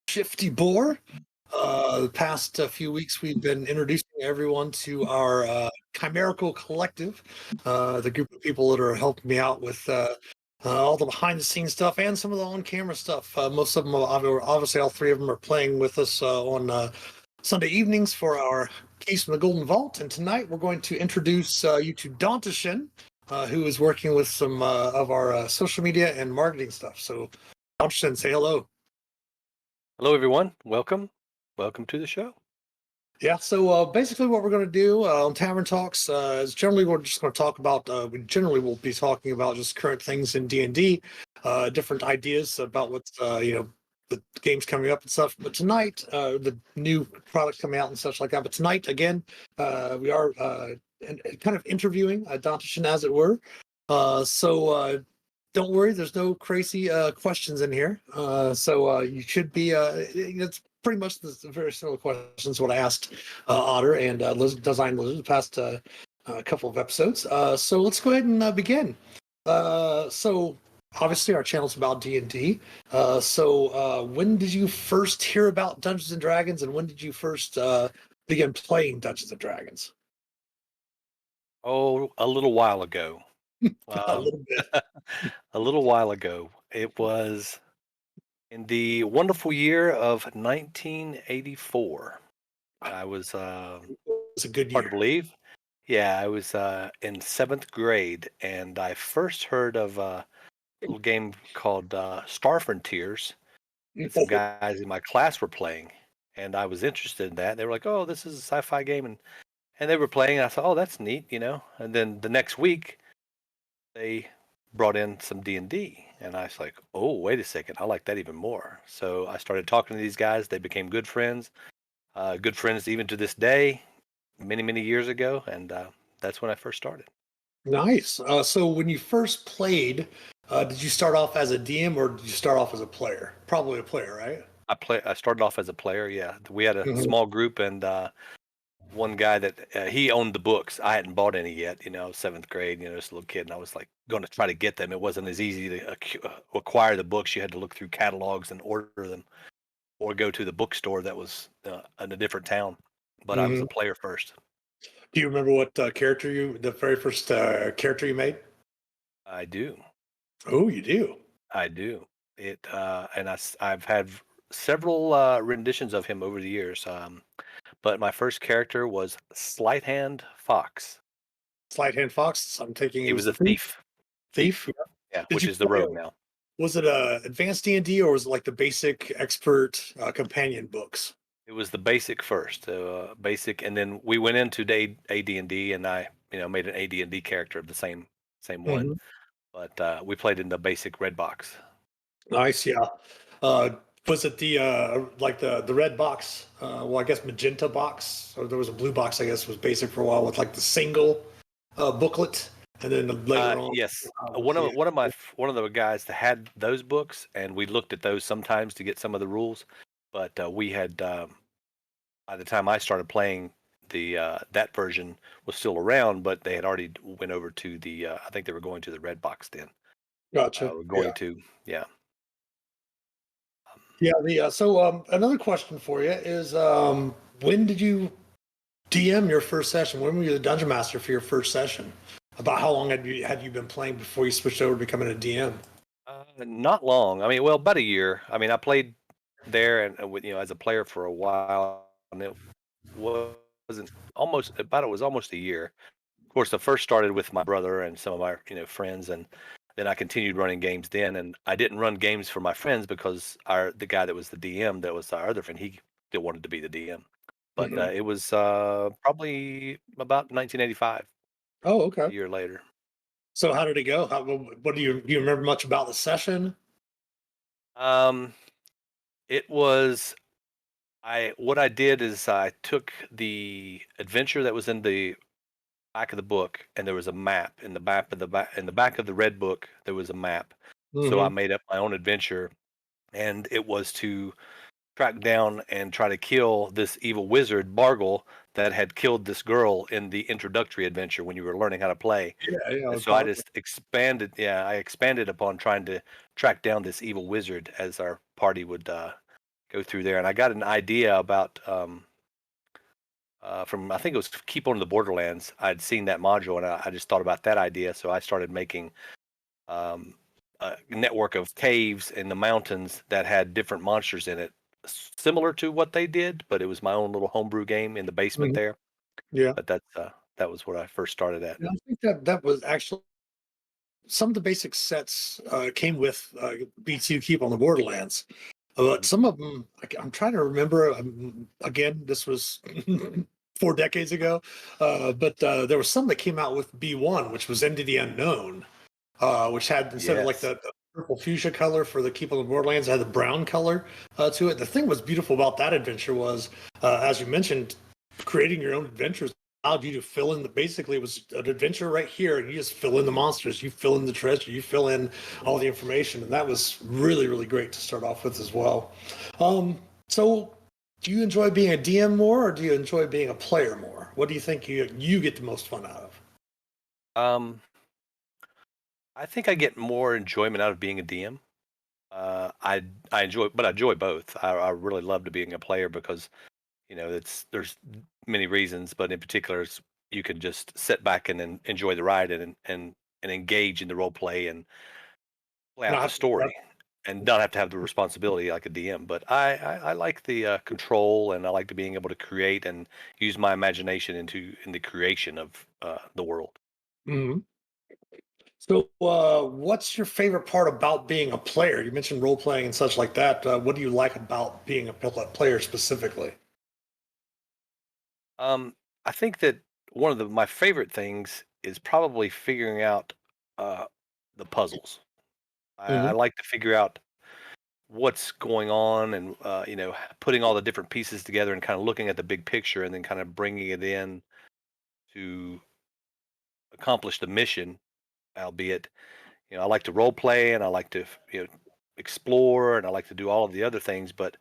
Shifty Boar. The past few weeks, we've been introducing everyone to our Chimerical Collective, the group of people that are helping me out with all the behind-the-scenes stuff and some of the on-camera stuff. Most of them, obviously, all three of them are playing with us on Sunday evenings for our Keys from the Golden Vault. And tonight, we're going to introduce you to Dontoshin, who is working with some of our social media and marketing stuff. So, Dontoshin, say hello. Hello, everyone. Welcome to the show. Yeah, so basically what we're going to do on Tavern Talks is generally we're just going to talk about, we generally will be talking about just current things in D&D, different ideas about what's, the games coming up and stuff. But tonight, the new products coming out and such like that. But tonight, again, we are kind of interviewing Dontishin, as it were. So don't worry, there's no crazy questions in here. So you should be, it's pretty much the very similar questions what I asked Otter and Design Lizard the past couple of episodes. So let's go ahead and begin. So obviously our channel's about D&D. So when did you first hear about Dungeons and Dragons, and when did you first begin playing Dungeons and Dragons? Oh, a little while ago. A little bit. A little while ago. It was in the wonderful year of 1984. I was It's a good hard to year. believe. Yeah, I was in seventh grade, and I first heard of a little game called Star Frontiers that some guys in my class were playing, and I was interested in that. They were like, "Oh, this is a sci-fi game," and they were playing. And I thought, "Oh, that's neat," you know. And then the next week, they brought in some D&D, and I was like, "Oh, wait a second, I like that even more." So I started talking to these guys. They became good friends even to this day, many years ago, and that's when I first started. Nice. So when you first played, did you start off as a DM or did you start off as a player? Probably a player, right? I started off as a player. Yeah, we had a Mhm. small group, and one guy that he owned the books. I hadn't bought any yet. You know, seventh grade. You know, just a little kid, and I was like going to try to get them. It wasn't as easy to acquire the books. You had to look through catalogs and order them, or go to the bookstore that was in a different town. But I was a Mhm. player first. Do you remember what the very first character you made? I do. Oh, you do. I do. And I've had several renditions of him over the years. But my first character was Sleight Hand Fox. Sleight Hand Fox. I'm taking He it was was a the thief. thief. Thief. Thief. Yeah, Did which you is the play? rogue now. Was it a advanced D&D or was it like the basic expert companion books? It was the basic first, basic, and then we went into AD&D, and I, made an AD&D character of the same one. Mhm. But we played in the basic red box. Nice. Yeah. Uh, was it the like the red box? Well, I guess magenta box, or there was a blue box. I guess was basic for a while with like the single booklet, and then later on. Yes, With the, one of the guys that had those books, and we looked at those sometimes to get some of the rules. But we had by the time I started playing, the that version was still around, but they had already went over to the. I think they were going to the red box then. Gotcha. We're Yeah. going to, yeah. Yeah. So another question for you is when did you DM your first session? When were you the dungeon master for your first session? About how long had you been playing before you switched over to becoming a DM? Not long. I mean, well, about a year. I mean, I played there and as a player for a while, and it wasn't almost about it was almost a year. Of course, the first started with my brother and some of my friends, and then I continued running games then. And I didn't run games for my friends because the guy that was the DM, that was our other friend, he still wanted to be the DM. But Mhm. it was probably about 1985, Oh, a okay. year later. So how did it go? What do you remember much about the session? Um, it was I what I did is I took the adventure that was in the back of the book, and there was a map in the back of the red book. There was a map, so I Hmm. made up my own adventure, and it was to track down and try to kill this evil wizard Bargle that had killed this girl in the introductory adventure when you were learning how to play. Yeah, yeah, And with so I Barker. just expanded. Yeah, I expanded upon trying to track down this evil wizard as our party would go through there, and I got an idea about from I think it was Keep on the Borderlands. I'd seen that module, and I just thought about that idea, so I started making um, a network of caves in the mountains that had different monsters in it, similar to what they did, but it was my own little homebrew game in the basement Mhm. there. Yeah. But that was what I first started at. Yeah, I think that that was actually some of the basic sets came with B2 Keep on the Borderlands. But Mhm. some of them, I'm trying to remember. Again, this was 4 decades ago. But there was some that came out with B1, which was Into the Unknown, which had instead of like Yes. the purple fuchsia color for the Keep on the Borderlands, it had the brown color to it. The thing was beautiful about that adventure was, as you mentioned, creating your own adventures allowed you to fill in the basically it was an adventure right here, and you just fill in the monsters, you fill in the treasure, you fill in all the information, and that was really really great to start off with as well. So do you enjoy being a DM more, or do you enjoy being a player more? What do you think you get the most fun out of? Um, I think I get more enjoyment out of being a DM. I enjoy, but I enjoy both. I really love being a player because there's many reasons, but in particular, you can just sit back and enjoy the ride and engage in the role play and play out Not the have to prep. story, and not have to have the responsibility like a DM. But I like the control, and I like the being able to create and use my imagination in the creation of the world. Mhm. So, what's your favorite part about being a player? You mentioned role playing and such like that. What do you like about being a player specifically? Um, I think that one of my favorite things is probably figuring out uh, the puzzles. I Hmm. like to figure out what's going on, and putting all the different pieces together and kind of looking at the big picture, and then kind of bringing it in to accomplish the mission. Albeit, I like to role play, and I like to explore, and I like to do all of the other things, but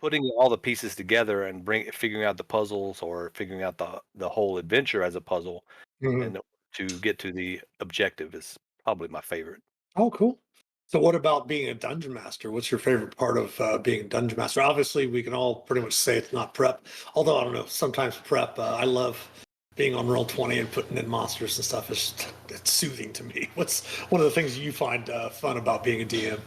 putting all the pieces together and figuring out the puzzles, or figuring out the whole adventure as a puzzle, Hmm. and to get to the objective is probably my favorite. Oh, cool. So, what about being a dungeon master? What's your favorite part of being a dungeon master? Obviously, we can all pretty much say it's not prep. Although I don't know, sometimes prep. I love being on roll 20 and putting in monsters and stuff. It's soothing to me. What's one of the things you find fun about being a DM?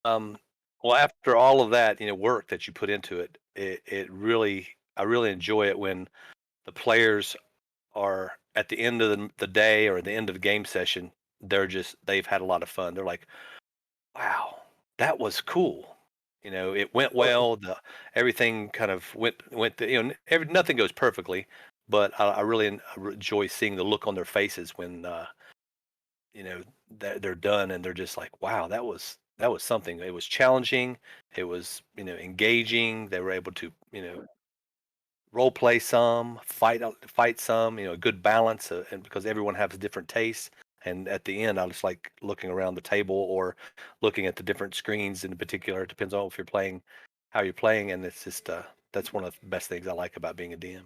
Um, well, after all of that, work that you put into it, I really enjoy it when the players are at the end of the day, or at the end of the game session, they've had a lot of fun. They're like, "Wow, that was cool." It went well. The Everything kind of went. Nothing goes perfectly, but I really enjoy seeing the look on their faces when you know they're done, and they're just like, wow, that was something. It was challenging, it was engaging. They were able to role play some, fight some, a good balance, and because everyone has different tastes. And at the end, I just like looking around the table, or looking at the different screens in particular. It depends on if you're playing, how you're playing, and it's just that's one of the best things I like about being a DM.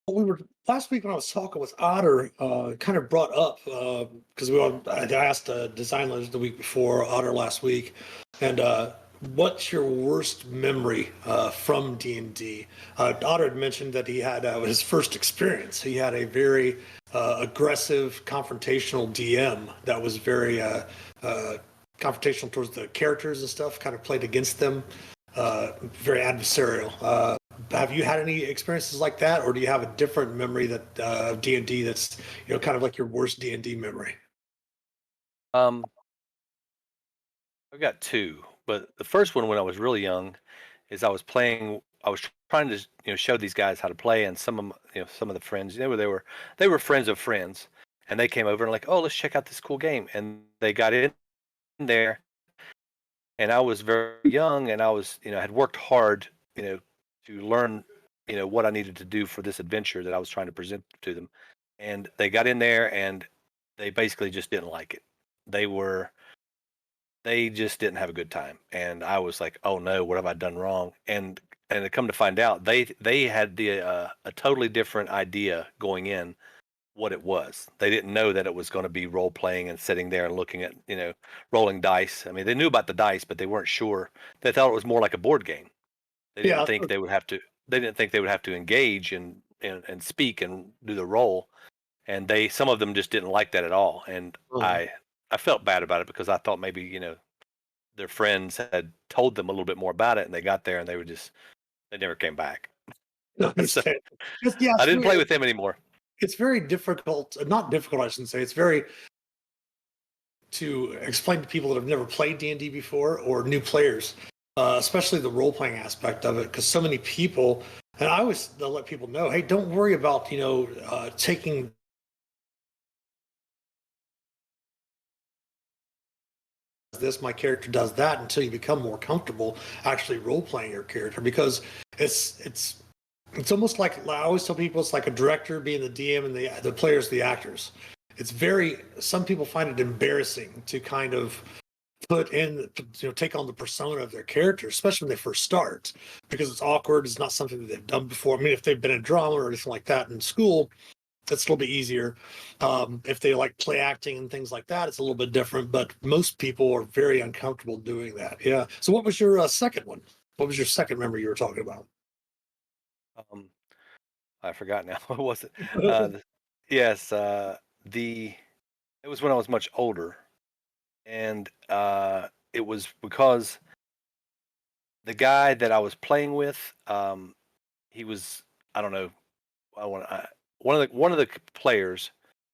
We were last week when I was talking with Otter, kind of brought up because I asked design letters the week before Otter last week, and what's your worst memory from D&D? Otter had mentioned that he had his first experience. He had a very aggressive, confrontational DM that was very uh, confrontational towards the characters and stuff, kind of played against them, very adversarial. Have you had any experiences like that, or do you have a different memory that of D&D that's kind of like your worst D&D memory? Um, I've got two, but the first one, when I was really young, is I was playing. I was trying to show these guys how to play, and some of the friends, they were friends of friends, and they came over and like, oh, let's check out this cool game, and they got in there, and I was very young, and I was had worked hard, you know to learn what I needed to do for this adventure that I was trying to present to them, and they got in there, and they basically just didn't like it. They were they just didn't have a good time, and I was like, "Oh no, what have I done wrong?" And to come to find out, they had a totally different idea going in, what it was. They didn't know that it was going to be role playing and sitting there and looking at, rolling dice. I mean, they knew about the dice, but they weren't sure. They thought it was more like a board game. They didn't Yeah. think they would have to. They didn't think they would have to engage and speak and do the role. And some of them just didn't like that at all. And Uh-huh. I felt bad about it because I thought maybe their friends had told them a little bit more about it, and they got there and they never came back. I So understand. Yeah, I didn't play with them anymore. it's very difficult. Not difficult, I shouldn't say. It's very to explain to people that have never played D&D before or new players, especially the role playing aspect of it, because so many people. And I always let people know, hey, don't worry about taking this, my character does that until you become more comfortable actually role playing your character, because it's almost like I always tell people it's like a director being the DM and the players the actors. It's very some people find it embarrassing to kind of put in take on the persona of their character, especially when they first start, because it's awkward. It's not something that they've done before. I mean, if they've been in drama or anything like that in school, it's a little bit easier. If they like play acting and things like that, it's a little bit different. But most people are very uncomfortable doing that. Yeah. So, what was your second one? What was your second memory you were talking about? Um, I forgot now. What was it? Uh, the, yes, the it was when I was much older, and it was because the guy that I was playing with, he was I don't know. I want one of the players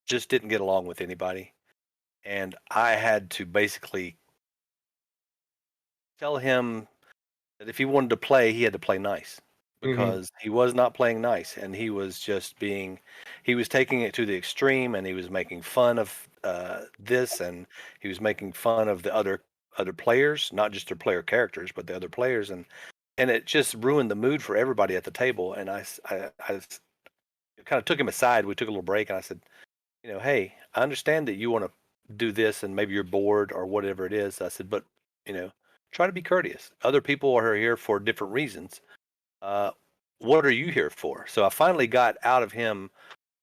just didn't get along with anybody, and I had to basically tell him that if he wanted to play, he had to play nice Hmm. because he was not playing nice, and he was taking it to the extreme, and he was making fun of this, and he was making fun of the other players, not just their player characters, but the other players, and it just ruined the mood for everybody at the table. And I kind of took him aside. We took a little break, and I said, hey, I understand that you want to do this and maybe you're bored or whatever it is. I said, but, you know, try to be courteous. Other people are here for different reasons. Uh, what are you here for? So I finally got out of him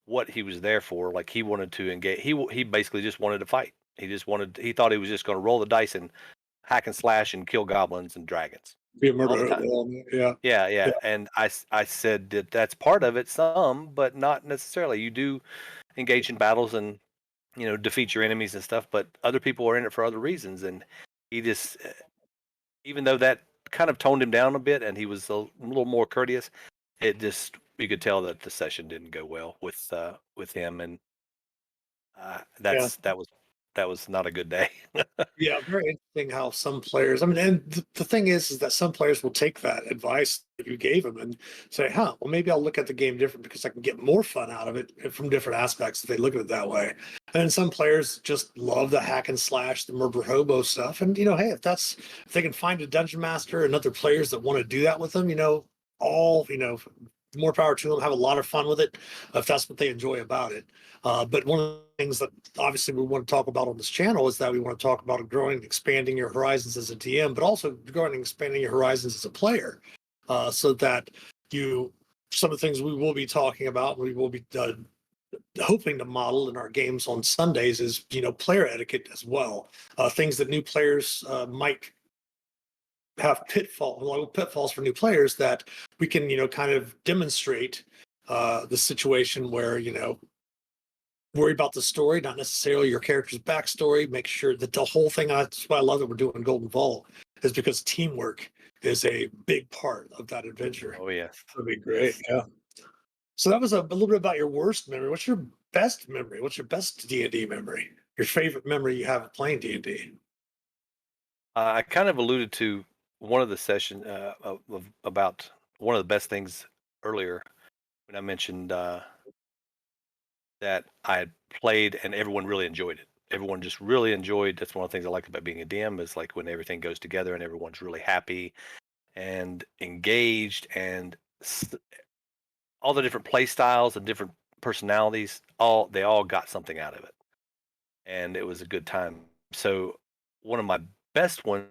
what he was there for. Like he wanted to engage. He basically just wanted to fight. He thought he was just going to roll the dice and hack and slash and kill goblins and dragons Be a all the murderer. time. Yeah. Yeah, Yeah. yeah. And I said that that's part of it, some, but not necessarily. You do engage in battles and defeat your enemies and stuff, but other people are in it for other reasons. And he just, even though that kind of toned him down a bit, and he was a little more courteous, it just you could tell that the session didn't go well with him, and Yeah. that was not a good day. Yeah, very interesting how some players. I mean, and the thing is that some players will take that advice that you gave them and say, "Huh, well, maybe I'll look at the game different because I can get more fun out of it from different aspects if they look at it that way." And some players just love the hack and slash, the murder hobo stuff. And hey, if they can find a dungeon master and other players that want to do that with them, all more power to them. Have a lot of fun with it if that's what they enjoy about it. But one of the things that obviously we want to talk about on this channel is that we want to talk about growing and expanding your horizons as a DM, but also growing and expanding your horizons as a player, so that you some of the things we will be talking about, we will be hoping to model in our games on Sundays is player etiquette as well. Things that new players might have pitfalls for new players that we can kind of demonstrate the situation where worry about the story, not necessarily your character's backstory. Make sure that the whole thing. That's why I love that we're doing Golden Vault, is because teamwork is a big part of that adventure. Oh yes, That'd be great. yes. Yeah. So that was a little bit about your worst memory. What's your best memory? What's your best D&D memory? Your favorite memory you have of playing D&D? I kind of alluded to one of the session about one of the best things earlier when I mentioned that I had played and everyone really enjoyed it. Everyone just really enjoyed. That's one of the things I like about being a DM is like when everything goes together and everyone's really happy and engaged and all the different play styles and different personalities. They all got something out of it, and it was a good time. So one of my best ones,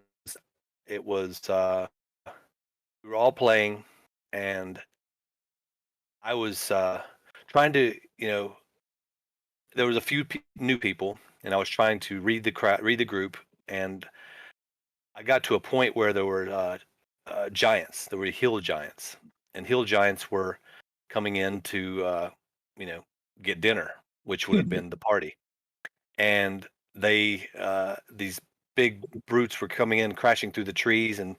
it was we were all playing, and I was trying to there was a few new people, and I was trying to read the group, and I got to a point where there were giants. There were hill giants, and hill giants were coming in to you know get dinner, which would have been the party. And they these big brutes were coming in, crashing through the trees, and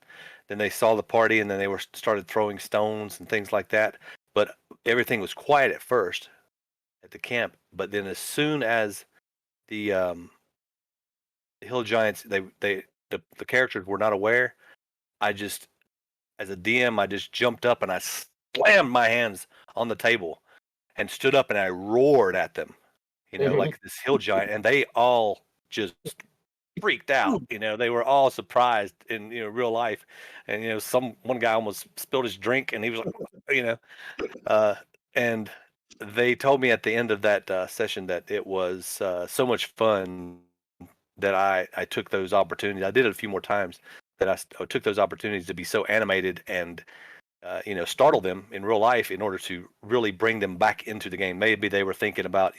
then they saw the party, and then they were started throwing stones and things like that. But everything was quiet at first at the camp, but then as soon as the hill giants the characters were not aware, I just as a DM I just jumped up and I slammed my hands on the table and stood up and I roared at them, Mhm. like this hill giant, and they all just freaked out. They were all surprised in real life, and one guy almost spilled his drink, and he was like, uh, and they told me at the end of that session that it was so much fun that I took those opportunities. I did it a few more times. That I took those opportunities to be so animated and startle them in real life in order to really bring them back into the game. Maybe they were thinking about,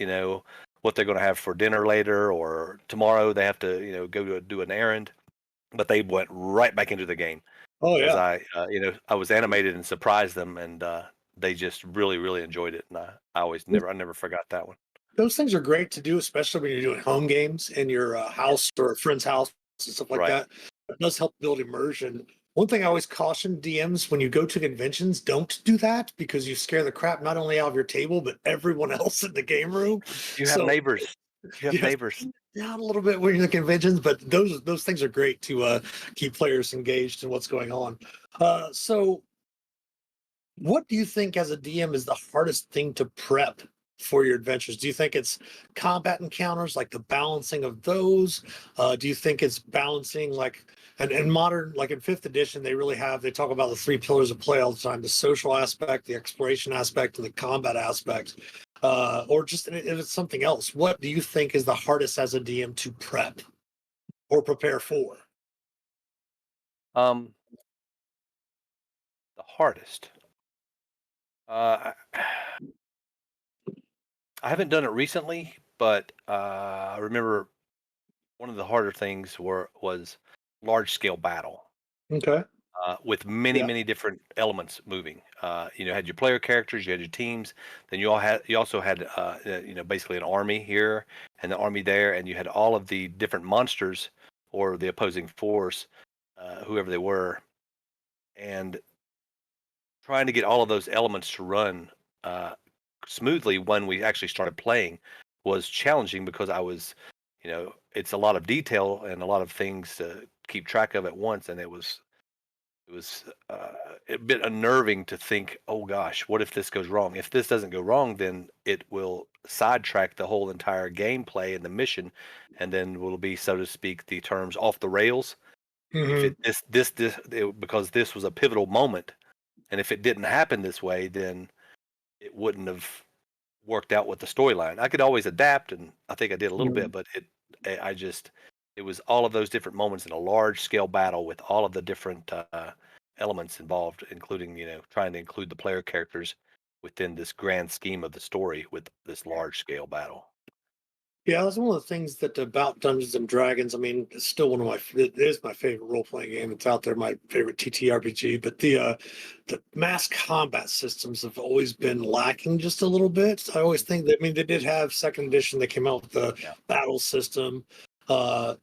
what they're going to have for dinner later, or tomorrow they have to, go to do an errand, but they went right back into the game Oh as yeah. I was animated and surprised them, and they just really, really enjoyed it. And I never forgot that one. Those things are great to do, especially when you're doing home games in your Yeah. house or a friend's house and stuff like Right. that. It does help build immersion. One thing I always caution DMs when you go to conventions, don't do that because you scare the crap not only out of your table, but everyone else in the game room. You have So neighbors. You have yes, neighbors. down a little bit when you're in the conventions, but those things are great to keep players engaged in what's going on. So what do you think as a DM is the hardest thing to prep for your adventures? Do you think it's combat encounters, like the balancing of those? Do you think it's balancing like and in modern, like in fifth edition, they talk about the three pillars of play all the time: the social aspect, the exploration aspect, and the combat aspect. Or just if it's something else, what do you think is the hardest as a DM to prep or prepare for? Um, the hardest. I I haven't done it recently, but I remember one of the harder things was large scale battle Okay. with many Yeah. many different elements moving. Had your player characters, you had your teams, then you also had basically an army here and the army there, and you had all of the different monsters or the opposing force, whoever they were, and trying to get all of those elements to run uh, smoothly when we actually started playing was challenging because it's a lot of detail and a lot of things to keep track of at once, and it was a bit unnerving to think, oh gosh, what if this goes wrong? If this doesn't go wrong, then it will sidetrack the whole entire gameplay and the mission, and then will be, so to speak, the terms off the rails. If Hmm. because this was a pivotal moment, and if it didn't happen this way, then it wouldn't have worked out with the storyline. I could always adapt, and I think I did a little bit, but it was all of those different moments in a large scale battle with all of the different elements involved, including trying to include the player characters within this grand scheme of the story with this large scale battle. Yeah, that's one of the things that about Dungeons and Dragons. I mean, it's still one of it is my favorite role playing game. It's out there, my favorite TTRPG. But the mass combat systems have always been lacking just a little bit. I always think that, I mean, they did have second edition. They came out with the Yeah. battle system. Uh,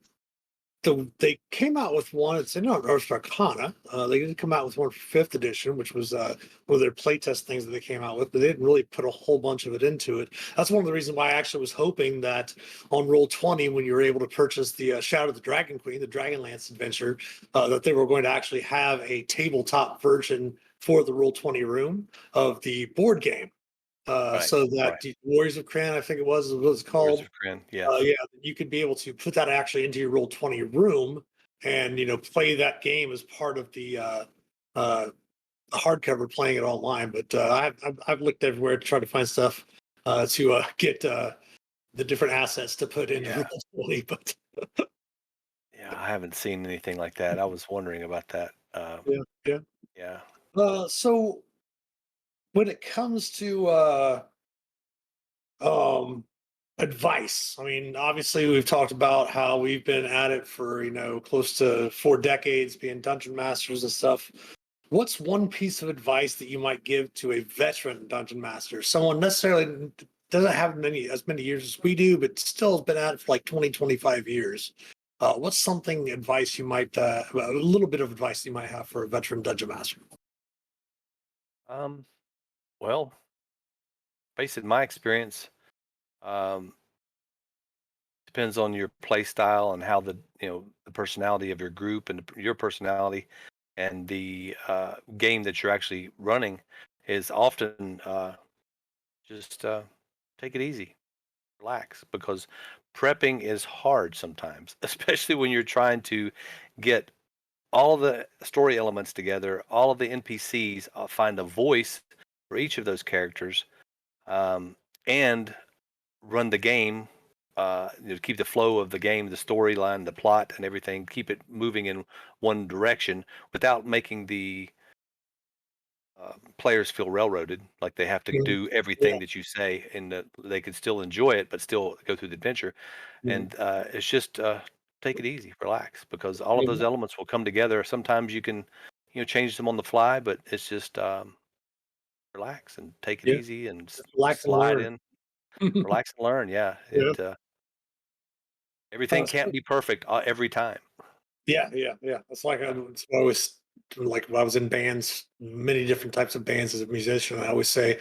they came out with one. It's in North Arcana. They did come out with one for fifth edition, which was one of their playtest things that they came out with, but they didn't really put a whole bunch of it into it. That's one of the reasons why I actually was hoping that on Roll20, when you were able to purchase the Shadow of the Dragon Queen, the Dragonlance adventure, that they were going to actually have a tabletop version for the Roll20 room of the board game. Right. So that Right. the Warriors of Cran, I think it was Warriors called, of Kryn. Yes. yeah, you could be able to put that actually into your Roll20 room and play that game as part of uh, the hardcover, playing it online. But I've looked everywhere to try to find stuff to get the different assets to put into Yeah. Roll20. But Yeah. I haven't seen anything like that. I was wondering about that. yeah, yeah. Yeah. So when it comes to um, Advice. I mean, obviously, we've talked about how we've been at it for, close to 4 decades, being dungeon masters and stuff. What's one piece of advice that you might give to a veteran dungeon master, someone necessarily doesn't have as many years as we do, but still has been at it for like 20, 25 years? What's something advice you might, a little bit of advice you might have for a veteran dungeon master? Um, well, based in my experience, um, depends on your play style and how the personality of your group and your personality and the game that you're actually running is often just take it easy, relax, because prepping is hard sometimes, especially when you're trying to get all the story elements together, all of the NPCs, find a voice for each of those characters, um, and run the game. Keep the flow of the game, the storyline, the plot, and everything. Keep it moving in one direction without making the players feel railroaded, like they have to Mhm. do Yeah. everything that you say, and that they could still enjoy it, but still go through the adventure. Mhm. And it's just take it easy, relax, because all of those Mhm. elements will come together. Sometimes you can, change them on the fly, but it's just relax and take it Yeah. easy and Relax and slide learn. in, relax and learn. Yeah, Yeah. everything So can't be perfect every time. yeah, yeah, yeah. It's like Yeah, it's always like when I was in bands, many different types of bands as a musician. I always say,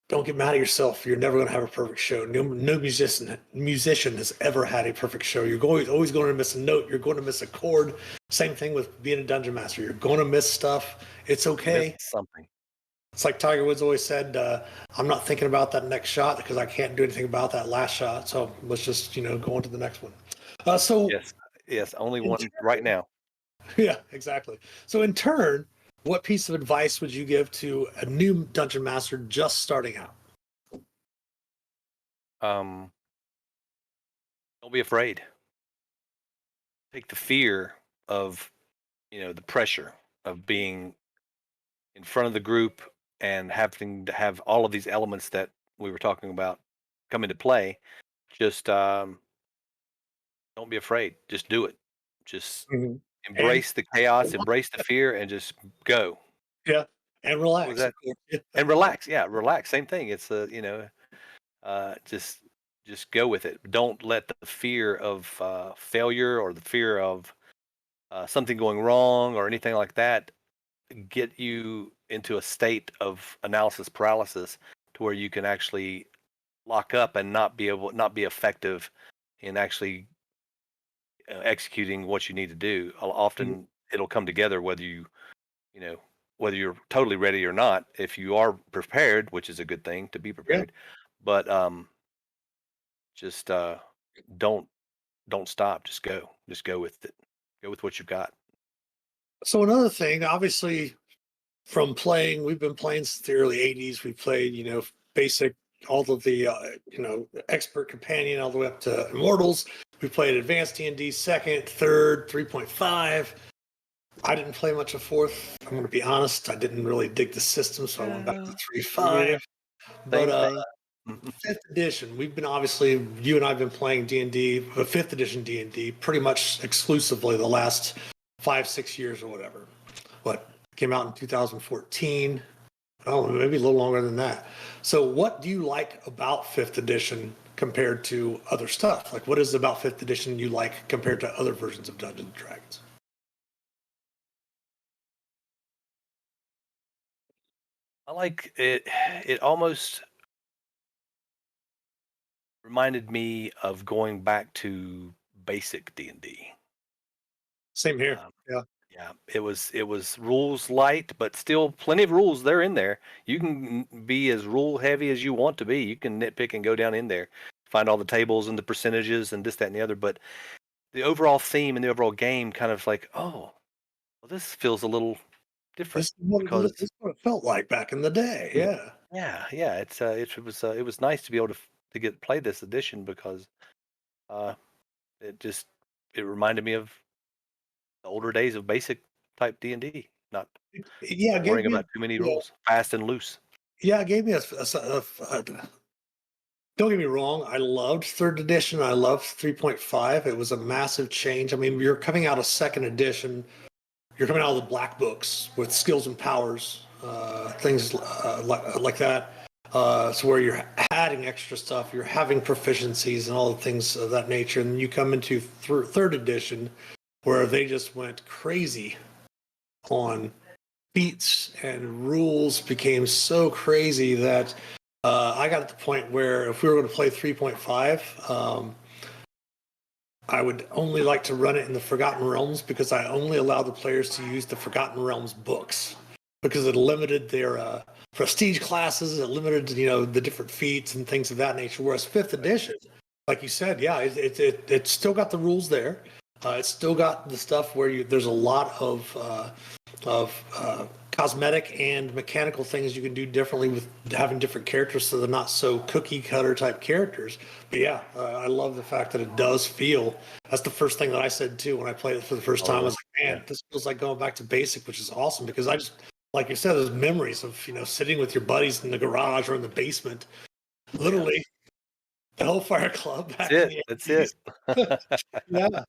don't get mad at yourself. You're never going to have a perfect show. No musician has ever had a perfect show. You're always going to miss a note. You're going to miss a chord. Same thing with being a dungeon master. You're going to miss stuff. It's you missed okay. something. It's like Tiger Woods always said, I'm not thinking about that next shot because I can't do anything about that last shot. So let's just, go on to the next one. So Yes, yes, only in one right now. Yeah, exactly. So, in turn, what piece of advice would you give to a new dungeon master just starting out? Um, don't be afraid. Take the fear of, the pressure of being in front of the group and having to have all of these elements that we were talking about come into play. Just don't be afraid. Just do it. Just Mhm. And embrace the chaos, embrace the fear, and just go. yeah, and What was relax, of that? course. Yeah. And relax. Yeah, relax. Same thing. It's just go with it. Don't let the fear of failure or the fear of something going wrong or anything like that get you into a state of analysis paralysis to where you can actually lock up and not be effective in actually executing what you need to do. Mhm. Often it'll come together you know whether you're totally ready or not. If you are prepared, which is a good thing to be Yeah. prepared, but just don't don't stop. Just go with it. Go with what you've got. So, another thing, obviously, from playing, we've been playing since the early 80s. We played, basic, all of the, expert companion, all the way up to Immortals. We played advanced D&D second, third, 3.5. I didn't play much of fourth. I'm going to be honest. I didn't really dig the system, so I went back to three Me five. neither. But Same thing. fifth edition, we've been obviously you and I've been playing D&D, fifth edition D&D, pretty much exclusively the last 5 6 years or whatever. What came out in 2014? Oh, maybe a little longer than that. So, what do you like about fifth edition compared to other stuff? Like, what is it about fifth edition you like compared to other versions of Dungeons and Dragons? I like it. It almost reminded me of going back to basic D&D. Same here. Um, Yeah. yeah, it was rules light, but still plenty of rules. They're in there. You can be as rule heavy as you want to be. You can nitpick and go down in there, find all the tables and the percentages and this, that, and the other. But the overall theme and the overall game kind of like, oh, well, this feels a little different This because is what it felt like back in the day. y- Yeah. yeah, yeah, it was nice to be able to get play this edition because uh, it just it reminded me of the older days of basic type D&D, not Yeah, it gave worrying me about too many yeah, rules, fast and loose. yeah, it gave me Don't get me wrong, I loved third edition. I loved 3.5. It was a massive change. I mean, you're coming out of second edition. You're coming out of the black books with skills and powers, things like that. So where you're adding extra stuff, you're having proficiencies and all the things of that nature. And you come into third edition where they just went crazy on feats and rules became so crazy that I got at the point where if we were going to play 3.5, I would only like to run it in the Forgotten Realms because I only allowed the players to use the Forgotten Realms books because it limited their prestige classes, it limited the different feats and things of that nature. Whereas fifth edition, like you said, yeah, it still got the rules there. It's still got the stuff where there's a lot of cosmetic and mechanical things you can do differently with having different characters, so they're not so cookie cutter type characters. But yeah, I love the fact that it does feel. That's the first thing that I said too when I played it for the first time. I was like, man, this feels like going back to basic, which is awesome because I just, like you said, those memories of sitting with your buddies in the garage or in the basement, literally the Hellfire Club back in the That's 80s. it. Yeah.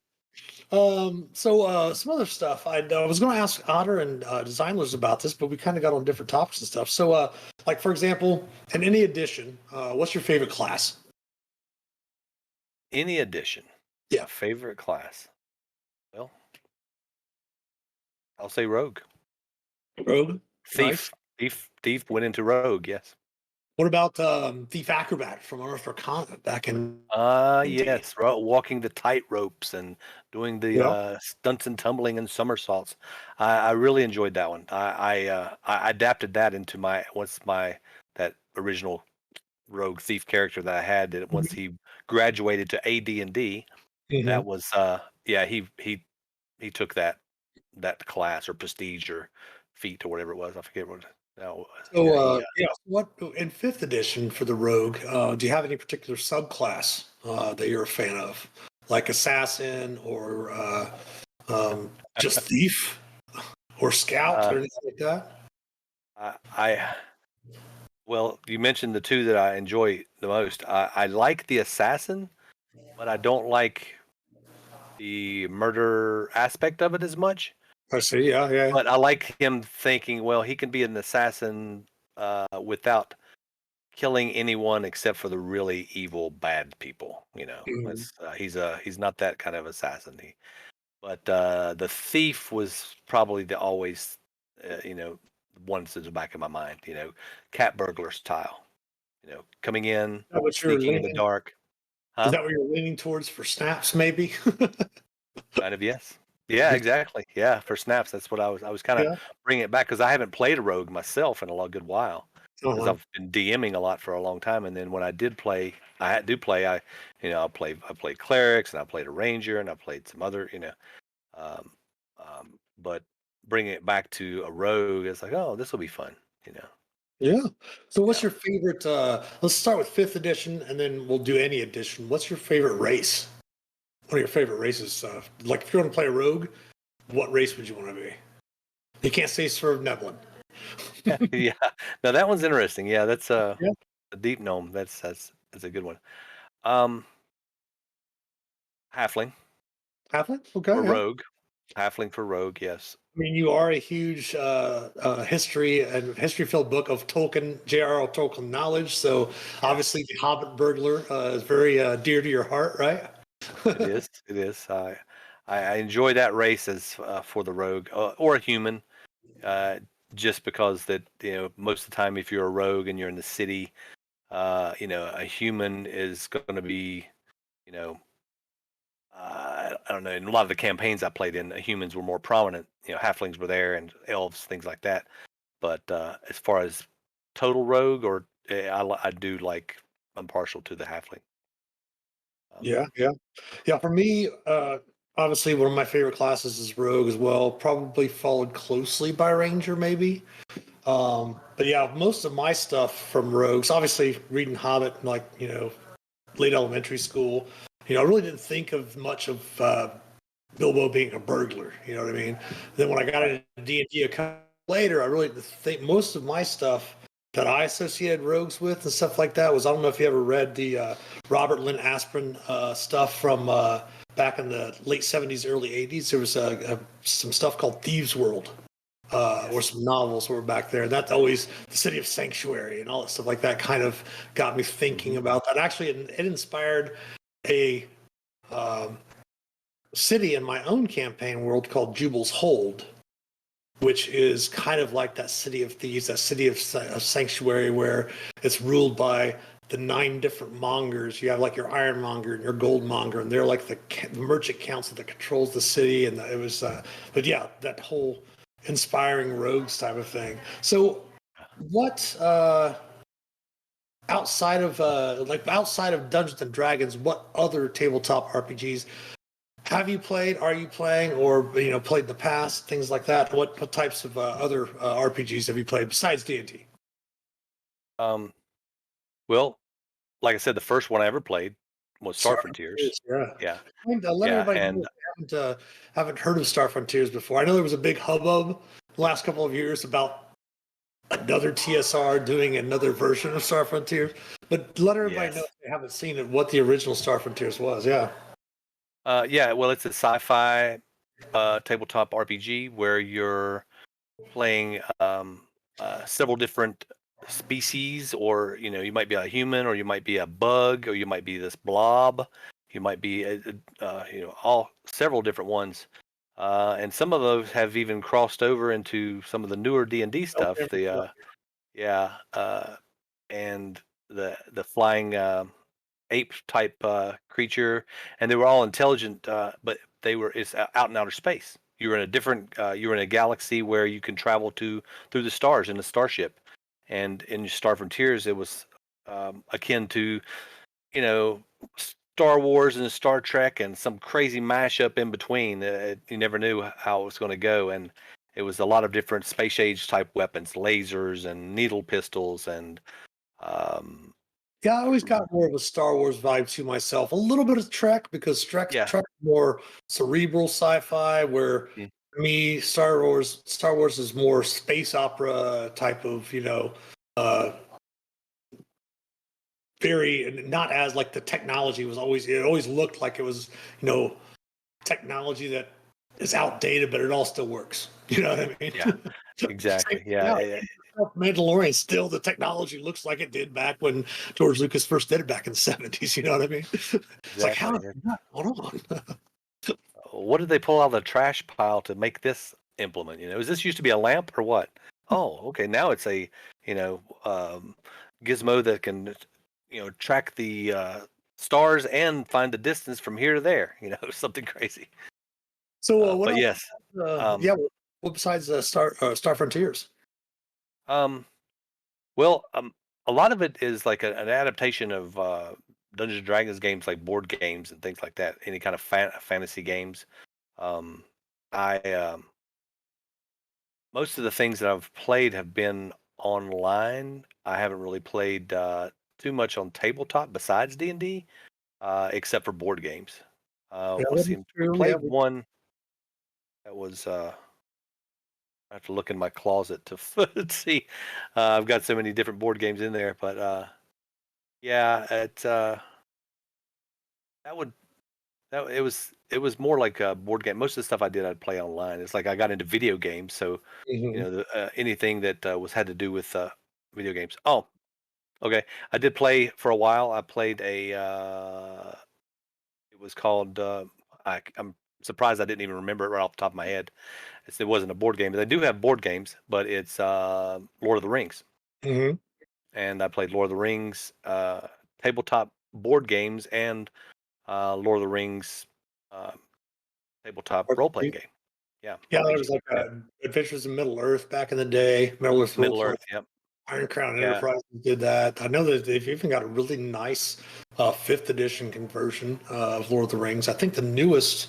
So some other stuff. I was going to ask Otter and designers about this, but we kind of got on different topics and stuff. So, like for example, in any edition, what's your favorite class? Any edition. Yeah, My favorite class. Well, I'll say rogue. Rogue. Nice. Thief went into rogue. Yes. What about Thief Acrobat from Earth Arcana back in D&D? Yes, walking the tight ropes and doing the Yeah. stunts and tumbling and somersaults. I really enjoyed that one. I adapted that into that original rogue thief character that I had. That once he graduated to AD&D, Mm-hmm. that was yeah, he took that class or prestige or feat or whatever it was. I forget what that was. So, Yeah, he yeah, what in fifth edition for the Rogue? Do you have any particular subclass that you're a fan of, like Assassin or just Thief or Scout uh, or anything like that? I well, you mentioned the two that I enjoy the most. I like the assassin, but I don't like the murder aspect of it as much. I see. Yeah, yeah. But I like him thinking, well, he can be an assassin without killing anyone except for the really evil, bad people. Mhm. He's not that kind of assassin. But the thief was probably the always, one that's in the back of my mind. Cat burglar style. Coming in, Is that what you're sneaking in the leaning? dark. Is Huh? that what you're leaning towards for snaps? Maybe. Kind of, yes. Yeah, exactly. Yeah, for snaps, that's what I was kind of Yeah. bringing it back because I haven't played a rogue myself in a good while because Uh-huh. I've been DMing a lot for a long time, and then when I did play, do play, I played clerics and I played a ranger and I played some other, um, but bringing it back to a rogue, it's like, oh, this will be fun, you know. Yeah. So, what's Yeah. your favorite? Let's start with fifth edition, and then we'll do any edition. What's your favorite race? One of your favorite races? Like, if you're going to play a rogue, what race would you want to be? You can't say Swerve Neblin. Yeah. Now that one's interesting. Yeah, that's Yeah. a deep gnome. That's a good one. Um, halfling Halfling? Okay. or Yeah. rogue. Halfling for rogue. Yes. I mean, you are a huge history and history-filled book of Tolkien, J.R.R. Tolkien knowledge. So Yeah. obviously, the Hobbit burglar is very dear to your heart, right? It is. It is. I enjoy that race as for the rogue or a human, uh, just because that most of the time if you're a rogue and you're in the city, a human is going to be you know I don't know. In a lot of the campaigns I played in, humans were more prominent. Halflings were there and elves, things like that. But as far as total rogue, or I do like I'm partial to the halfling. Um, Yeah, yeah, yeah. For me, obviously, one of my favorite classes is Rogue as well. Probably followed closely by Ranger, maybe. But yeah, most of my stuff from Rogues, obviously, reading Hobbit, like late elementary school. I really didn't think of much of Bilbo being a burglar. You know what I mean? Then when I got right. into D&D a couple later, I really think most of my stuff that I associated rogues with and stuff like that was, I don't know if you ever read the Robert Lynn Asprin stuff from back in the late 70s, early 80s. There was some stuff called Thieves World, or some novels were back there. That's always the City of Sanctuary and all that stuff like that kind of got me thinking about that. Actually, it inspired a city in my own campaign world called Jubal's Hold, which is kind of like that City of Thieves, that City of Sanctuary, where it's ruled by the 9 different mongers. You have like your ironmonger and your goldmonger, and they're like the merchant council that controls the city. And it was, but yeah, that whole inspiring rogues type of thing. So, what outside of outside of Dungeons and Dragons, what other tabletop RPGs have you played? Are you playing, or played in the past? Things like that. What types of other RPGs have you played besides D&D? Well, like I said, the first one I ever played was Star Star Frontiers. Frontiers, yeah. Yeah, Let yeah, everybody know and if they haven't heard of Star Frontiers before. I know there was a big hubbub the last couple of years about another TSR doing another version of Star Frontiers, but let everybody know yes, if they haven't seen it what the original Star Frontiers was. Yeah. yeah. Well, it's a sci-fi tabletop RPG where you're playing several different species, or you might be a human, or you might be a bug, or you might be this blob, you might be all several different ones, and some of those have even crossed over into some of the newer D&D stuff. The yeah and the flying ape type creature, and they were all intelligent, but it's out in outer space. You're in a different you're in a galaxy where you can travel through the stars in a starship, and in Star Frontiers it was akin to you know Star Wars and Star Trek and some crazy mashup in between. You never knew how it was going to go, and it was a lot of different space age type weapons, lasers and needle pistols, and um, Yeah, I always got more of a Star Wars vibe to myself. A little bit of Trek, because yeah. Trek is more cerebral sci-fi, where Mm. for me Star Wars is more space opera type of, uh very, not as like the technology was always, it always looked like it was, technology that is outdated, but it all still works. You know what I mean? Yeah, Same exactly. thing Yeah, now. Mandalorian, still the technology looks like it did back when George Lucas first did it back in the 70s. You know what I mean? It's like, how exactly. is that going on? What did they pull out of the trash pile to make this implement? Is this used to be a lamp or what? Oh, okay. Now it's a gizmo that can track the stars and find the distance from here to there. Something crazy. So, what But else? yes, Yeah, um, what besides Star Frontiers? um, well, a lot of it is like an adaptation of Dungeons and Dragons games, like board games and things like that. Any kind of fantasy games. Um, I Most of the things that I've played have been online. I haven't really played too much on tabletop besides D&D, except for board games. Yeah, Let's that see. is I true. Yeah, played one that was. I have to look in my closet to see. I've got so many different board games in there, but yeah, that would it was more like a board game. Most of the stuff I did, I'd play online. It's like I got into video games, so hmm anything that was had to do with video games. Oh, okay. I did play for a while. I played a. It was called. I'm surprised I didn't even remember it right off the top of my head. It wasn't a board game, but they do have board games. But it's Lord of the Rings, hmm and I played Lord of the Rings tabletop board games and Lord of the Rings uh, tabletop role playing game. Yeah, Yeah, there was RPG. like Yeah, Adventures in Middle Earth back in the day. Middle Earth role Middle playing. Earth. Yep. Iron Crown Yeah. Enterprises did that. I know that they've even got a really nice fifth edition conversion of Lord of the Rings. I think the newest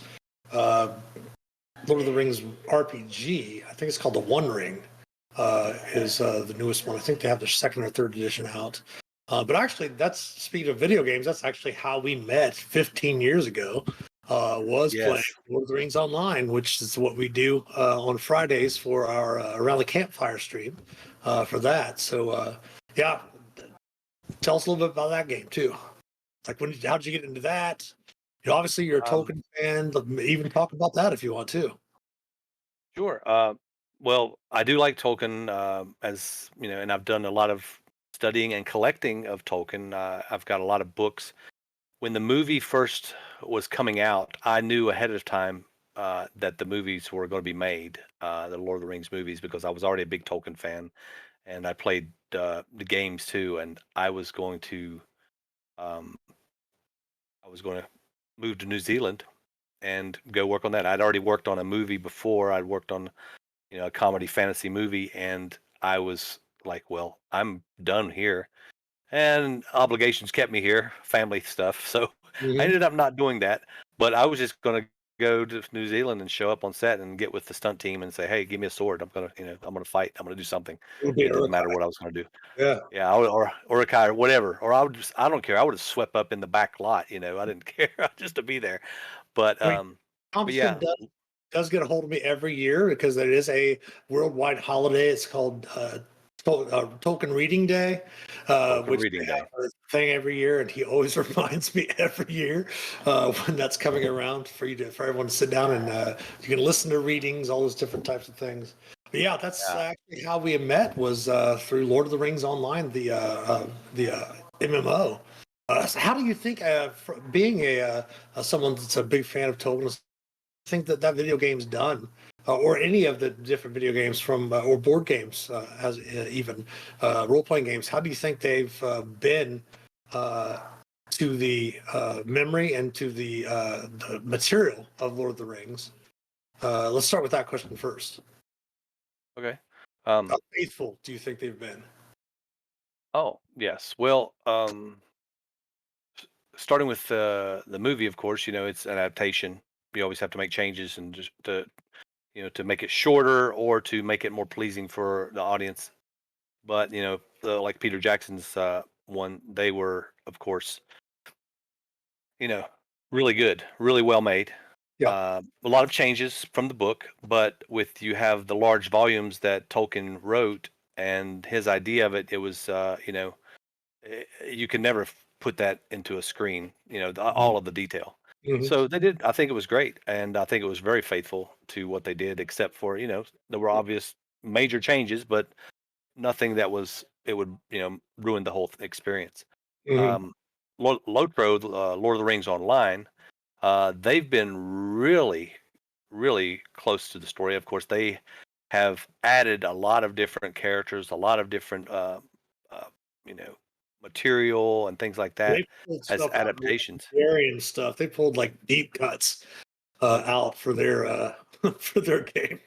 uh, Lord of the Rings RPG, I think it's called the One Ring, is the newest one. I think they have the second or third edition out. But actually, that's, speaking of video games, that's actually how we met 15 years ago. Was playing Yes. Lord of the Rings Online, which is what we do on Fridays for our Around the Campfire stream for that. So Yeah, tell us a little bit about that game too. Like, how did you get into that? Obviously you're a Um, Tolkien fan. Even talk about that if you want to. sure. Well, I do like Tolkien, as you know, and I've done a lot of studying and collecting of Tolkien. I've got a lot of books. When the movie first was coming out, I knew ahead of time that the movies were going to be made, the Lord of the Rings movies, because I was already a big Tolkien fan, and I played the games too. And um, I was going to move to New Zealand and go work on that. I'd already worked on a movie before. I'd worked on a comedy fantasy movie, and I was like, well, I'm done here. And obligations kept me here, family stuff. So I Hmm. ended up not doing that. But I was just going to go to New Zealand and show up on set and get with the stunt team and say, hey, give me a sword. I'm gonna fight. I'm gonna do something. It would be It didn't Uruk. matter what I was gonna do. Yeah. Yeah, or a Kai or whatever. Or I don't care. I would have swept up in the back lot. I didn't care just to be there. But I mean, but Thompson yeah, does get a hold of me every year because it is a worldwide holiday. It's called Tolkien Reading Day, Tolkien which they reading day. have a thing every year, and he always reminds me every year when that's coming around for everyone to sit down and you can listen to readings, all those different types of things. But yeah, that's Yeah. actually how we met was through Lord of the Rings Online, the MMO. So how do you think, being someone that's a big fan of Tolkien, think that video game's done, or any of the different video games from or board games, as even role playing games? How do you think they've been uh, to the memory and to the material of Lord of the Rings? Let's start with that question first. Okay. How Um. faithful do you think they've been? Oh yes. Well, starting with the movie, of course, it's an adaptation. You always have to make changes and just to make it shorter or to make it more pleasing for the audience. But like Peter Jackson's one, they were, of course, you know, really good, really well made. Yeah. A lot of changes from the book, but with you have the large volumes that Tolkien wrote and his idea of it, it was, you can never put that into a screen, all of the detail. Hmm. So they did. I think it was great, and I think it was very faithful to what they did, except for there were obvious major changes, but nothing that was it would ruin the whole experience. Hmm. Um, Lotro, Lord of the Rings Online, they've been really, really close to the story. Of course, they have added a lot of different characters, a lot of different, uh, you know, material and things like that They pulled as stuff out of adaptations. legendary stuff. They pulled like deep cuts out for their for their game.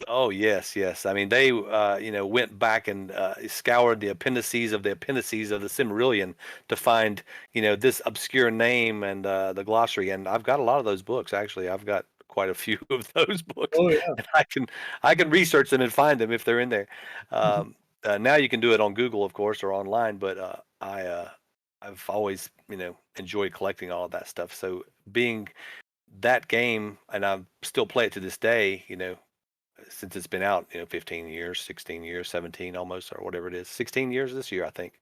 Oh yes, yes. I mean, they went back and scoured the appendices of the Silmarillion to find this obscure name and the glossary. And I've got a lot of those books. Actually, I've got quite a few of those books, Oh yeah. and I can research them and find them if they're in there. Now you can do it on Google, of course, or online. But I've always enjoyed collecting all of that stuff. So being that game, and I still play it to this day. Since it's been out, 15 years, 16 years, 17 almost, or whatever it is. 16 years this year, I think.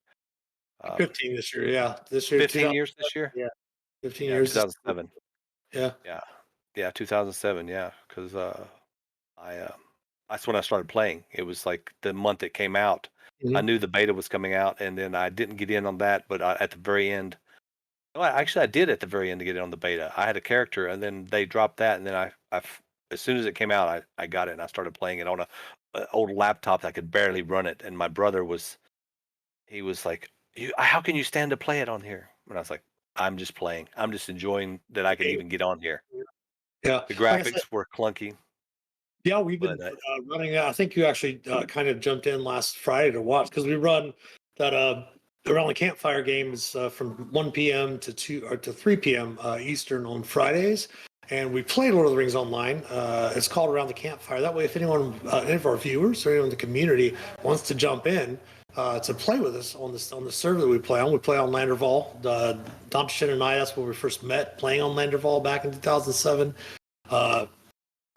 Um, 15 this year, yeah. This year, 15 years 2007, this year? yeah. 15 Yeah, years this year. 2007. Yeah. Yeah. Yeah, 2007. Yeah, because I that's when I started playing. It was like the month it came out. I Mhm. knew the beta was coming out, and then I didn't get in on that, but at the very end, well, actually, I did at the very end to get in on the beta. I had a character, and then they dropped that, and then as soon as it came out, I got it, and I started playing it on a old laptop that could barely run it. And my brother he was like, how can you stand to play it on here?" And I was like, "I'm just playing. I'm just enjoying that I can Hey, even get on here." yeah. The Like I said, graphics were clunky, yeah, we've but been running. I think you actually kind of jumped in last Friday to watch because we run that around the campfire games from 1 p.m. to 2 or to 3 p.m. Eastern on Fridays. And we play Lord of the Rings online. It's called Around the Campfire. That way, if any of our viewers or anyone in the community wants to jump in to play with us on the server that we play on Landerval. Dontishin and I, that's where we first met, playing on Landerval back in 2007. Uh,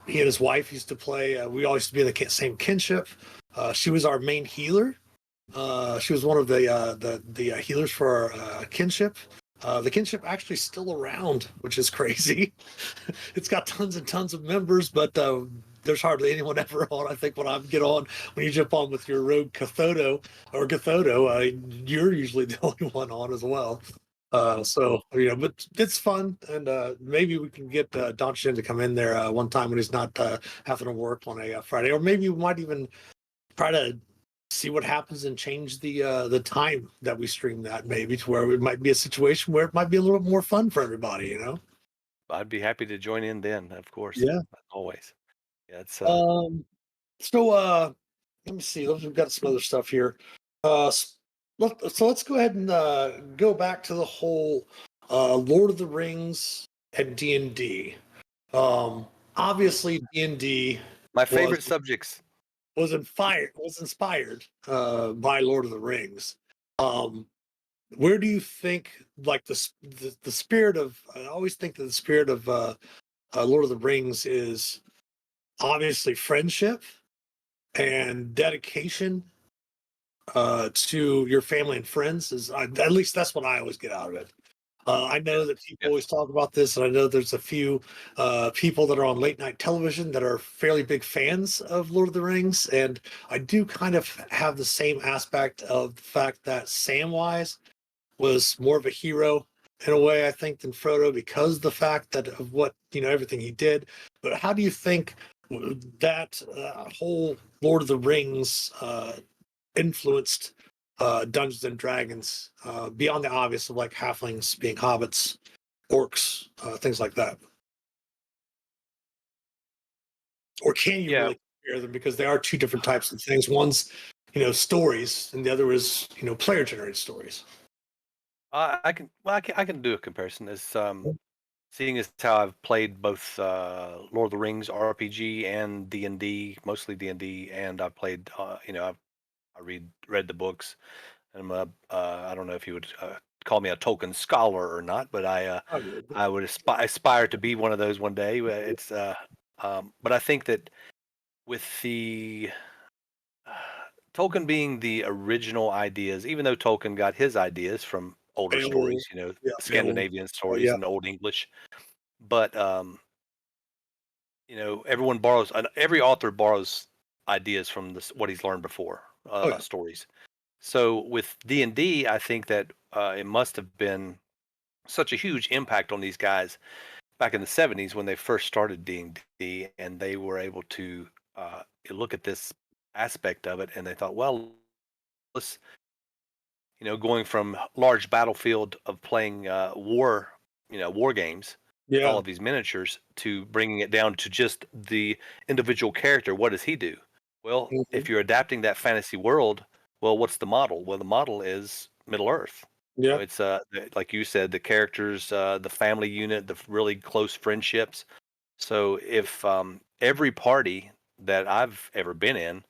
he and his wife used to play. We all used to be in the same kinship. She was our main healer, She was one of the healers for kinship. The kinship actually still around, which is crazy. It's got tons and tons of members, but there's hardly anyone ever on. I think when I get on, when you jump on with your rogue Cathodo, you're usually the only one on as well. So but it's fun, and maybe we can get Dontoshin to come in there one time when he's not having to work on a Friday, or maybe we might even try to see what happens and change the time that we stream that, maybe to where it might be a situation where it might be a little bit more fun for everybody. I'd be happy to join in then, of course, Yeah. always. Yeah, it's Um. So let me see. We've got some other stuff here. S- let's go ahead and go back to the whole Lord of the Rings and D&D. Obviously D&D my was favorite subjects. inspired by Lord of the Rings. Um, where do you think, like, the spirit of? I always think that the spirit of Lord of the Rings is obviously friendship and dedication to your family and friends. At least that's what I always get out of it. I know that people Yes. always talk about this, and I know there's a few people that are on late night television that are fairly big fans of Lord of the Rings, and I do kind of have the same aspect of the fact that Samwise was more of a hero in a way, I think, than Frodo, because the fact that of what everything he did. But how do you think that whole Lord of the Rings influenced Dungeons and Dragons beyond the obvious of like halflings being hobbits, orcs, things like that? Or can you Yeah, really compare them, because they are two different types of things? One's stories, and the other is player generated stories. I can. Well, I can do a comparison. As seeing as how I've played both Lord of the Rings RPG and D&D, mostly D&D, and I've played. I read the books. I'm I don't know if you would call me a Tolkien scholar or not, but I would. I would aspire to be one of those one day. It's but I think that with the Tolkien being the original ideas, even though Tolkien got his ideas from older Beowulf, stories, yeah, Beowulf, Scandinavian stories yeah, and Old English, but everyone borrows, every author borrows ideas from what he's learned before, oh yeah, stories. So with D&D, I think that it must have been such a huge impact on these guys back in the 70s when they first started D&D, and they were able to look at this aspect of it, and they thought, well, let's going from large battlefield of playing war games with all yeah, of these miniatures to bringing it down to just the individual character. What does he do? Well, mhm, if you're adapting that fantasy world, well, what's the model? Well, the model is Middle Earth. yeah, It's like you said, the characters, the family unit, the really close friendships. So if every party that I've ever been in,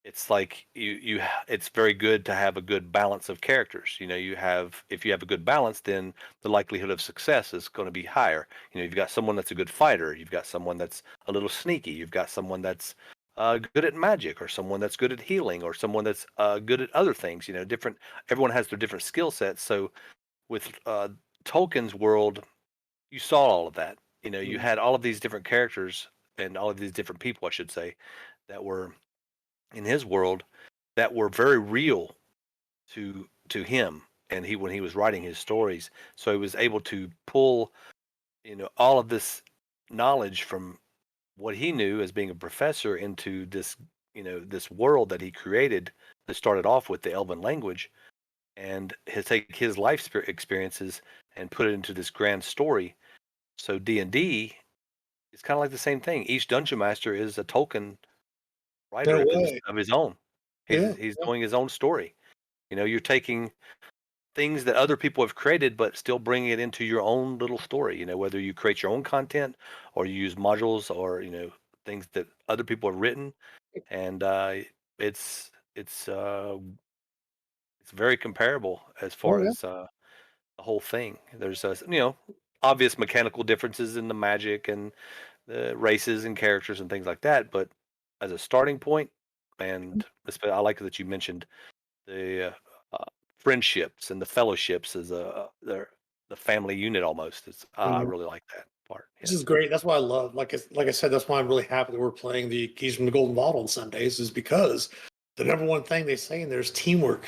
it's like it's very good to have a good balance of characters. If you have a good balance, then the likelihood of success is going to be higher. You've got someone that's a good fighter, you've got someone that's a little sneaky, you've got someone that's good at magic, or someone that's good at healing, or someone that's good at other things. Different. Everyone has their different skill sets. So with Tolkien's world, you saw all of that. You mhm, had all of these different characters and all of these different people, I should say, that were in his world that were very real to him, and he when he was writing his stories. So he was able to pull all of this knowledge from what he knew as being a professor into this world that he created, that started off with the elven language, and take his life experiences and put it into this grand story. So D&D is kind of like the same thing. Each dungeon master is a Tolkien writer no of his way, own. yeah, He's yeah, doing his own story. You're taking things that other people have created, but still bringing it into your own little story. Whether you create your own content, or you use modules, or things that other people have written, and it's it's uh, it's very comparable as oh far yeah, as the whole thing. There's obvious mechanical differences in the magic and the races and characters and things like that, but as a starting point, and I like that you mentioned the friendships and the fellowships is they're the family unit almost. I Mhm. really like that part. This is Yes. great. That's why I love, like I said, that's why I'm really happy that we're playing the Keys from the Golden Bottle on Sundays, is because the number one thing they say in there is teamwork.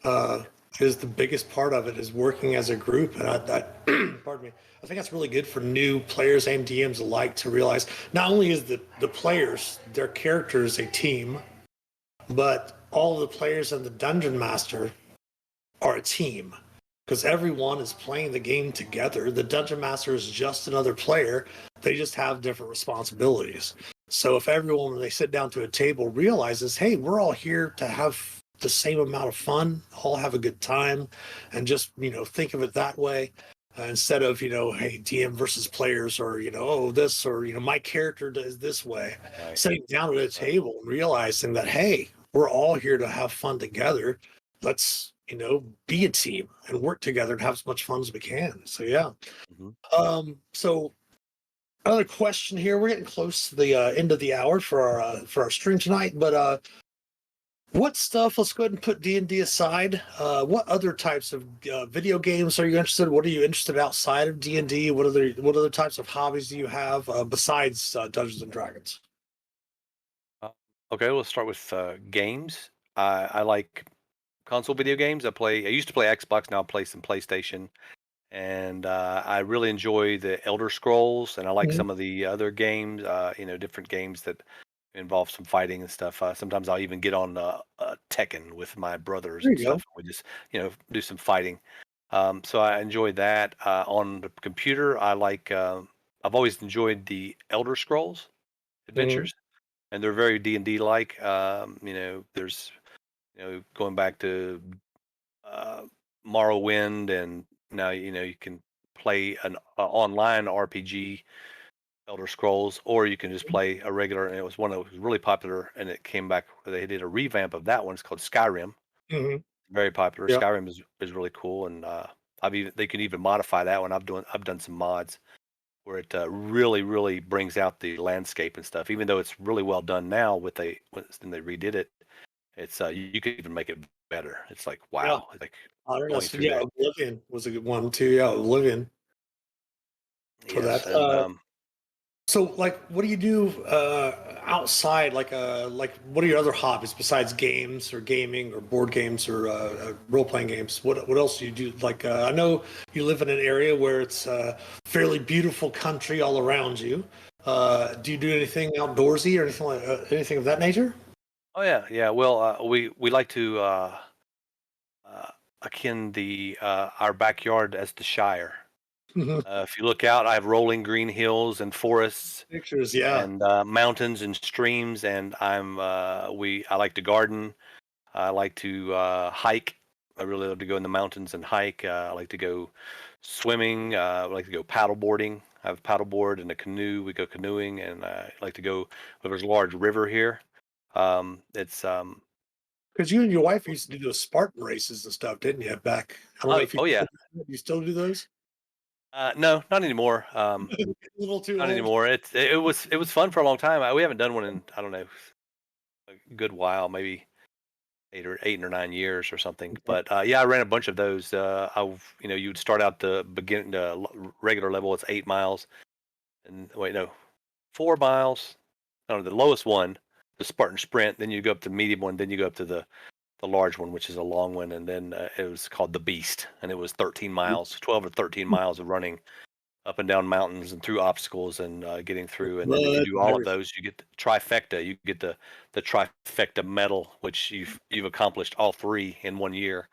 Uh, is the biggest part of it is working as a group, and pardon me, I think that's really good for new players and DMs alike to realize not only is the players their characters a team, but all the players and the dungeon master are a team because everyone is playing the game together. The dungeon master is just another player. They just have different responsibilities. So if everyone, when they sit down to a table, realizes, hey, we're all here to have the same amount of fun, all have a good time, and just think of it that way. Instead of hey, DM versus players, or oh, this, or my character does this way. Right. Sitting down at a Right. table and realizing that, hey, we're all here to have fun together. Let's be a team and work together and have as much fun as we can. So yeah. Mhm. So another question here. We're getting close to the end of the hour for our stream tonight, but what stuff? Let's go ahead and put D&D aside. What other types of video games are you interested in? What are you interested outside of D&D? What other types of hobbies do you have besides Dungeons and Dragons? Uh, okay, we'll start with games. I like console video games. I used to play Xbox. Now I play some PlayStation, and I really enjoy the Elder Scrolls, and I like Mhm. some of the other games. Different games that involve some fighting and stuff. Sometimes I'll even get on Tekken with my brothers There and you go. stuff. We just do some fighting. So I enjoy that. On the computer, I like. I've always enjoyed the Elder Scrolls Hmm. adventures, and they're very D&D like. There's going back to uh, Morrowind, and now you can play an online RPG, Elder Scrolls, or you can just play a regular. And it was one that was really popular, and it came back. They did a revamp of that one. It's called Skyrim. Hmm. Very popular. Yeah. Skyrim is really cool, and they can even modify that one. I've done some mods where it really brings out the landscape and stuff. Even though it's really well done now when they redid it, it's you could even make it better. It's like Yeah. wow, it's like I don't know. going So, through yeah, that. Oblivion was a good one too. Yeah, Oblivion for Yes, that. and So, like, what do you do outside? Like, what are your other hobbies besides games or gaming or board games or role playing games? What else do you do? Like, I know you live in an area where it's fairly beautiful country all around you. Do you do anything outdoorsy or anything of that nature? oh yeah, yeah. Well, we like to uh, akin the our backyard as the Shire. If you look out, I have rolling green hills and forests Pictures, yeah. and mountains and streams, and I like to garden. I like to hike. I really love to go in the mountains and hike. I like to go swimming. I like to go paddle boarding. I have a paddle board and a canoe. We go canoeing, and I like to go. There's a large river here. It's Because you and your wife used to do those Spartan races and stuff, didn't you? Back, I don't know if you oh yeah. still, do you still do those. No, not anymore. A little too Not old. anymore. It was fun for a long time. We haven't done one in I don't know a good while, maybe 8 or 9 years or something. But yeah, I ran a bunch of those. You would start out the regular level. It's 8 miles, and wait, no, 4 miles. No, the lowest one, the Spartan Sprint. Then you go up to the medium one. Then you go up to the large one, which is a long one, and then it was called the Beast, and it was 13 miles, 12 or 13 miles of running up and down mountains and through obstacles and getting through. And then if you Blood do and all of everything. those, you get the trifecta. You get the trifecta medal, which you've accomplished all three in 1 year.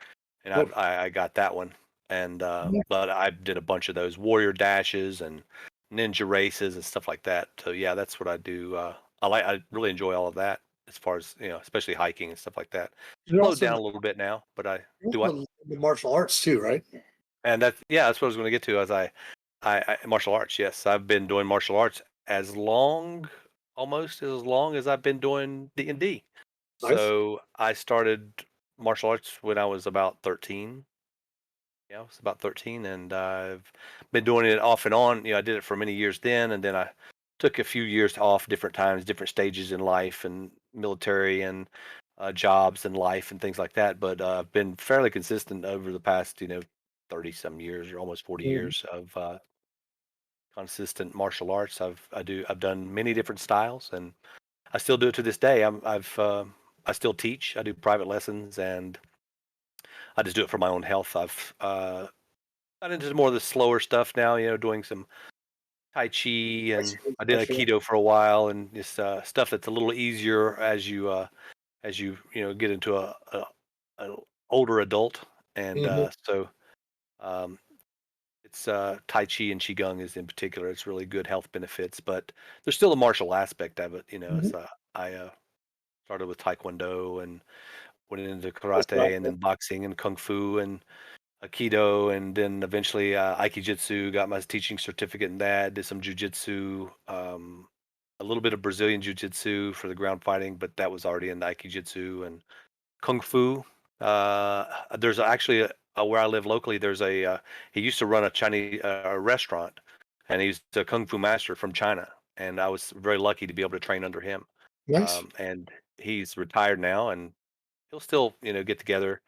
And Whoa. I got that one. And Yeah. but I did a bunch of those warrior dashes and ninja races and stuff like that. So yeah, that's what I do. I really enjoy all of that as far as especially hiking and stuff like that. You're Slowed also down a little bit now, but I you're do what? also into martial arts too, right? And that's what I was going to get to as I martial arts. Yes, I've been doing martial arts almost as long as I've been doing D&D. Nice. So I started martial arts when I was about 13. Yeah, I was about 13, and I've been doing it off and on. I did it for many years then, and then I took a few years off, different times, different stages in life, and military, and jobs and life and things like that. But I've been fairly consistent over the past 30 some years or almost 40 Mhm. years of consistent martial arts. I've done many different styles, and I still do it to this day. I still teach. I do private lessons, and I just do it for my own health. I've got into more of the slower stuff now. Doing some Tai Chi, I and see. I did Gotcha. Aikido for a while, and just stuff that's a little easier as get into a older adult, and Mhm. so um, it's Tai Chi and Qigong is in particular. It's really good health benefits, but there's still a martial aspect of it. Mhm. I started with Taekwondo and went into That's right. karate, and then boxing and kung fu and Aikido, and then eventually Aikijitsu. Got my teaching certificate in that. Did some jujitsu, a little bit of Brazilian jiu-jitsu for the ground fighting, but that was already in the Aikijitsu and kung fu. There's actually where I live locally. There's he used to run a Chinese restaurant, and he's a kung fu master from China. And I was very lucky to be able to train under him. Nice. And he's retired now, and he'll still get together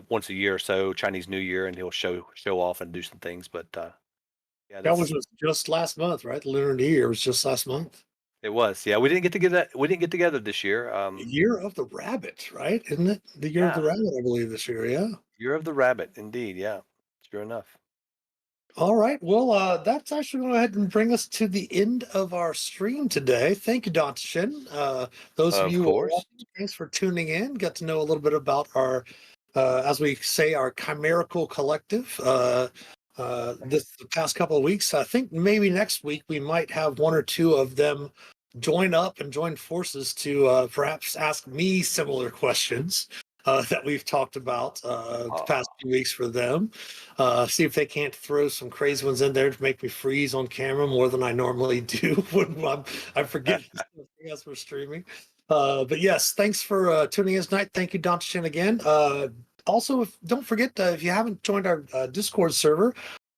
once a year or so, Chinese New Year, and he'll show off and do some things. But yeah, That was that's just last month, right? The Lunar New Year was just last month. it was. Yeah, we didn't get to get that. We didn't get together this year. Year of the Rabbit, right? Isn't it the Year of the Yeah, Rabbit? I believe this year. Yeah. Year of the Rabbit, indeed. Yeah, sure enough. All right. Well, that's actually going to go ahead and bring us to the end of our stream today. Thank you, Dontishin. Those of Of you who are course. watching, thanks for tuning in. Got to know a little bit about our, as we say, our chimerical collective. This the past couple of weeks. I think maybe next week we might have one or two of them join up and join forces to perhaps ask me similar questions that we've talked about the past few weeks for them. See if they can't throw some crazy ones in there to make me freeze on camera more than I normally do when I forget something as we're streaming. But yes, thanks for tuning in tonight. Thank you, Dontoshin, again. Also, don't forget if you haven't joined our Discord server,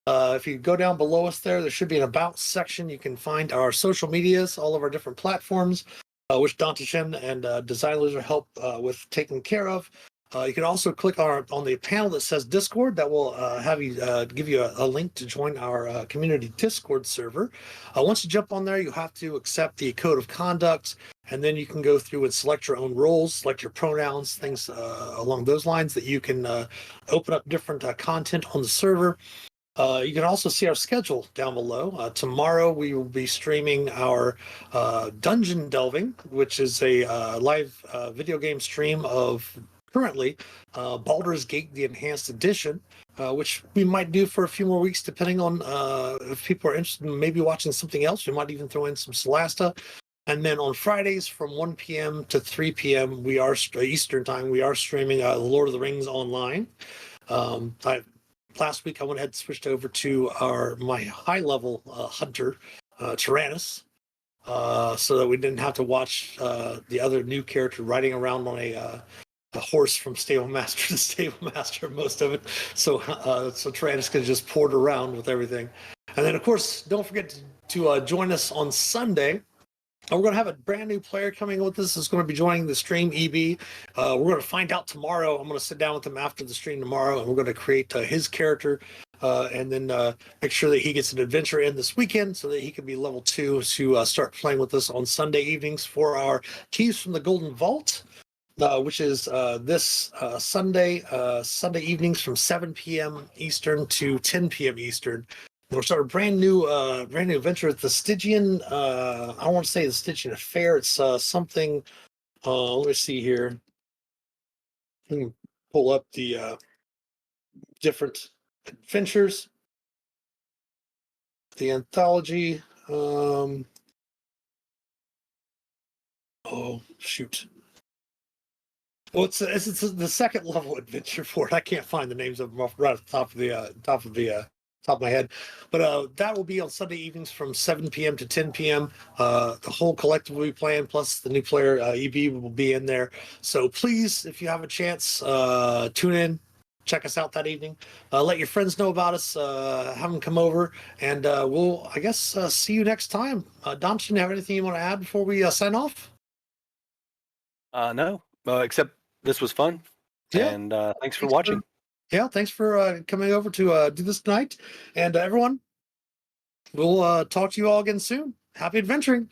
if you go down below us there should be an About section. You can find our social medias, all of our different platforms, which Dontishin and Design Loser help with taking care of. You can also click on the panel that says Discord. That will have you give you a link to join our community Discord server. Once you jump on there, you have to accept the code of conduct, and then you can go through and select your own roles, select your pronouns, things along those lines that you can open up different content on the server. You can also see our schedule down below. Tomorrow we will be streaming our Dungeon Delving, which is a live video game stream of currently Baldur's Gate, the Enhanced Edition, which we might do for a few more weeks, depending on if people are interested in maybe watching something else. We might even throw in some Solasta. And then on Fridays from 1 p.m. to 3 p.m. we are Eastern time. We are streaming Lord of the Rings online. Last week I went ahead and switched over to my high level hunter, Tyrannus, so that we didn't have to watch the other new character riding around on a horse from stable master to stable master, most of it. So Tyrannus could just port around with everything. And then of course, don't forget to join us on Sunday. We're going to have a brand new player coming with us. Is going to be joining the stream, EB. We're going to find out tomorrow. I'm going to sit down with him after the stream tomorrow, and we're going to create his character, and then make sure that he gets an adventure in this weekend so that he can be level 2 to start playing with us on Sunday evenings for our Keys from the Golden Vault, which is this Sunday evenings from 7 p.m. Eastern to 10 p.m. Eastern. We'll start a brand new adventure at the Stygian. I don't want to say the Stygian Affair. It's something. Let me see here. Let me pull up the different adventures. The anthology. Oh shoot. Well, it's the second level adventure for it. I can't find the names of them right off the top of my head, but that will be on Sunday evenings from 7 p.m. to 10 p.m. The whole collective will be playing, plus the new player EB will be in there. So please, if you have a chance, tune in, check us out that evening. Let your friends know about us. Have them come over, and we'll, I guess, see you next time. Dom, do you have anything you want to add before we sign off? No, Except this was fun, Yeah. and thanks for Thanks for watching. yeah. Thanks for coming over to do this tonight, and everyone. We'll talk to you all again soon. Happy adventuring.